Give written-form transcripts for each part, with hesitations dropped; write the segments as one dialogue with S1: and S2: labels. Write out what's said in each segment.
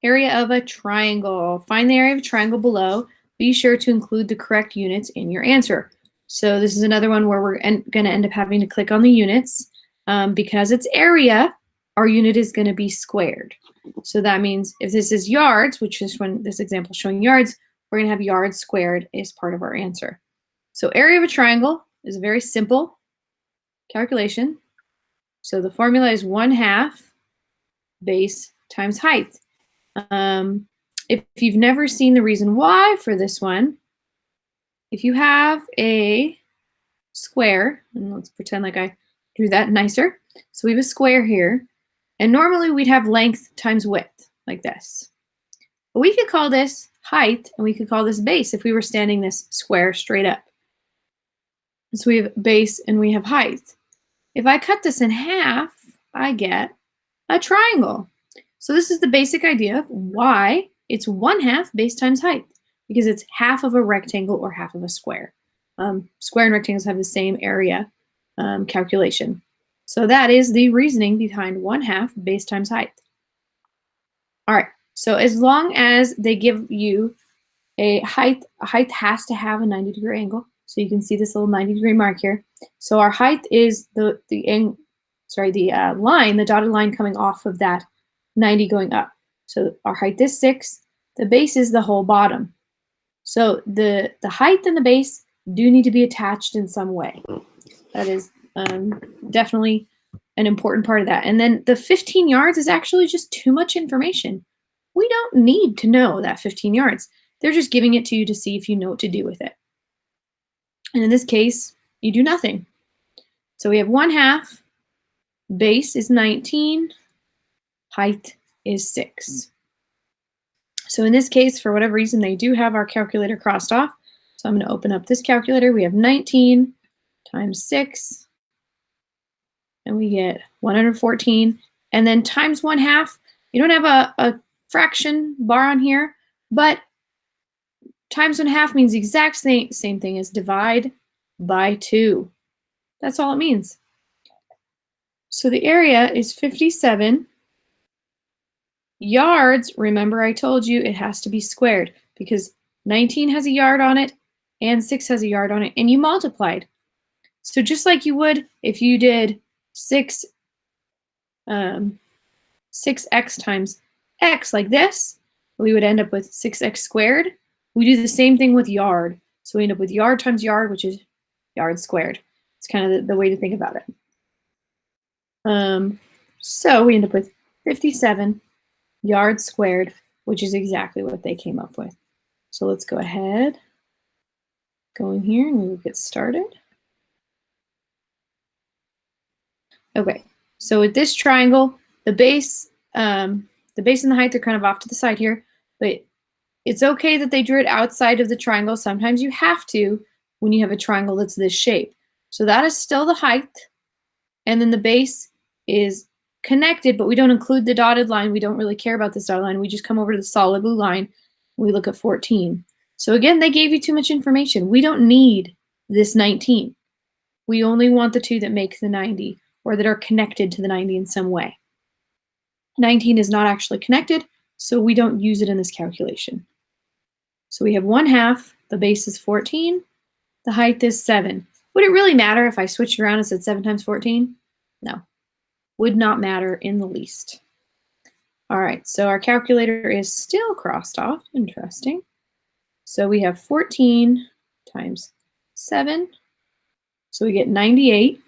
S1: area of a triangle. Find the area of a triangle below. Be sure to include the correct units in your answer. So this is another one where we're going to end up having to click on the units. Because it's area, our unit is going to be squared. So that means if this is yards, which is when this example is showing yards, we're going to have yards squared as part of our answer. So area of a triangle is a very simple calculation. So the formula is 1/2 base times height. If you've never seen the reason why for this one, if you have a square, and let's pretend like I drew that nicer. So we have a square here, and normally we'd have length times width, like this. But we could call this height, and we could call this base if we were standing this square straight up. So we have base and we have height. If I cut this in half, I get a triangle. So this is the basic idea of why it's 1/2 base times height, because it's half of a rectangle or half of a square. Square and rectangles have the same area calculation. So that is the reasoning behind 1/2 base times height. All right, so as long as they give you a height has to have a 90-degree angle. So you can see this little 90-degree mark here. So our height is the line, the dotted line coming off of that 90 going up. So our height is 6. The base is the whole bottom. So the height and the base do need to be attached in some way. That is definitely an important part of that. And then the 15 yards is actually just too much information. We don't need to know that 15 yards. They're just giving it to you to see if you know what to do with it. And in this case, you do nothing. So we have 1/2, base is 19, height is 6. So in this case, for whatever reason, they do have our calculator crossed off. So I'm going to open up this calculator. We have 19 times 6, and we get 114. And then times 1/2, you don't have a fraction bar on here, but times 1/2 means the exact same thing as divide by 2. That's all it means. So the area is 57 yards. Remember, I told you it has to be squared because 19 has a yard on it and 6 has a yard on it, and you multiplied. So just like you would if you did 6x times x like this, we would end up with 6x squared. We do the same thing with yard. So we end up with yard times yard, which is yard squared. It's kind of the way to think about it. So we end up with 57 yards squared, which is exactly what they came up with. So let's go ahead, go in here, and we will get started. Okay, so with this triangle, the base and the height are kind of off to the side here, but it's okay that they drew it outside of the triangle. Sometimes you have to when you have a triangle that's this shape. So that is still the height, and then the base is connected, but we don't include the dotted line. We don't really care about this dotted line. We just come over to the solid blue line, and we look at 14. So again, they gave you too much information. We don't need this 19. We only want the two that make the 90 or that are connected to the 90 in some way. 19 is not actually connected, so we don't use it in this calculation. So we have 1/2, the base is 14, the height is 7. Would it really matter if I switched around and said 7 times 14? No, would not matter in the least. All right, so our calculator is still crossed off. Interesting. So we have 14 times 7, so we get 98.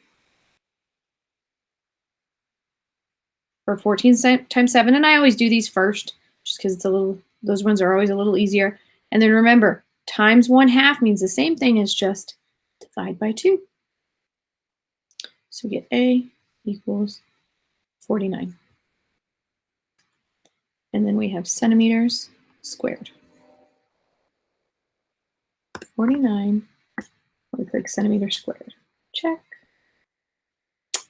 S1: Or 14 times 7, and I always do these first just because it's a little, those ones are always a little easier. And then remember, times 1/2 means the same thing as just divide by 2. So we get A equals 49. And then we have centimeters squared. 49, we click centimeters squared. Check.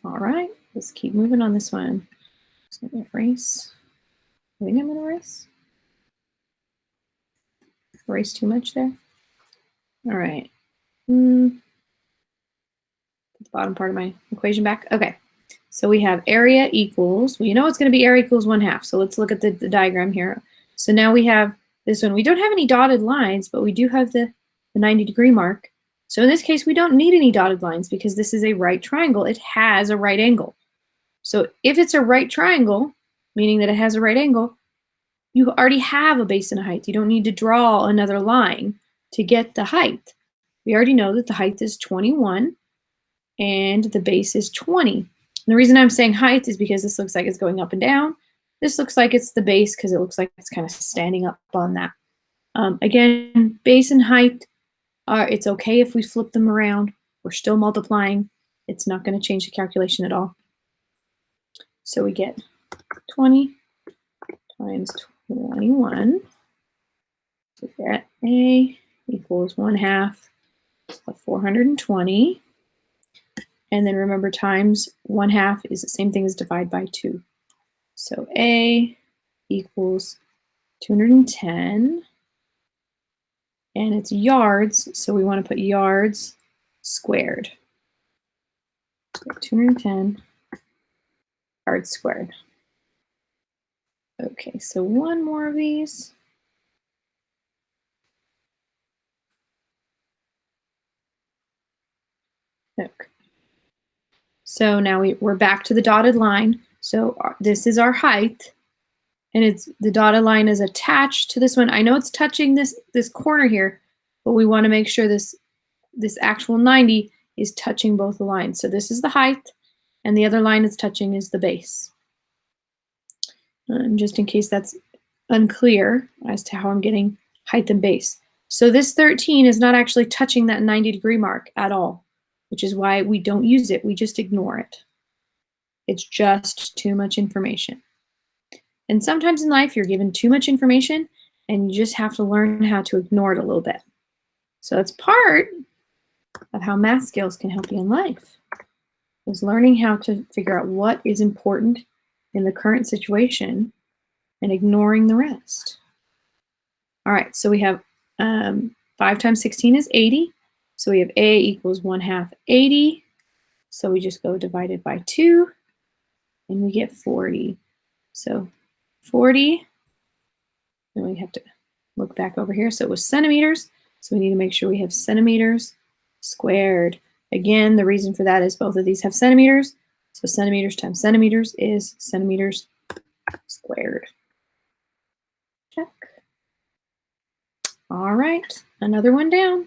S1: All right, let's keep moving on this one. So I'm gonna erase. I think I'm gonna erase. Erase too much there. All right. Put the bottom part of my equation back. Okay. So we have area equals, well, you know it's going to be area equals 1/2. So let's look at the diagram here. So now we have this one. We don't have any dotted lines, but we do have the 90-degree mark. So in this case, we don't need any dotted lines because this is a right triangle. It has a right angle. So if it's a right triangle, meaning that it has a right angle, you already have a base and a height. You don't need to draw another line to get the height. We already know that the height is 21 and the base is 20. And the reason I'm saying height is because this looks like it's going up and down. This looks like it's the base because it looks like it's kind of standing up on that. Again, base and height, it's okay if we flip them around. We're still multiplying. It's not going to change the calculation at all. So we get 20 times 21. So that A equals 1/2 of 420. And then remember, times 1/2 is the same thing as divide by 2. So A equals 210. And it's yards, so we want to put yards squared. So 210 yards squared. Okay, so one more of these. Okay. So now we're back to the dotted line. So this is our height, and it's the dotted line is attached to this one. I know it's touching this corner here, but we want to make sure this actual 90 is touching both the lines. So this is the height, and the other line it's touching is the base. Just in case that's unclear as to how I'm getting height and base. So this 13 is not actually touching that 90-degree mark at all, which is why we don't use it. We just ignore it. It's just too much information. And sometimes in life, you're given too much information, and you just have to learn how to ignore it a little bit. So it's part of how math skills can help you in life, is learning how to figure out what is important in the current situation and ignoring the rest. All right, so we have 5 times 16 is 80. So we have A equals 1/2 80. So we just go divided by 2, and we get 40. So 40, and we have to look back over here. So it was centimeters. So we need to make sure we have centimeters squared. Again, the reason for that is both of these have centimeters. So centimeters times centimeters is centimeters squared. Check. All right, another one down.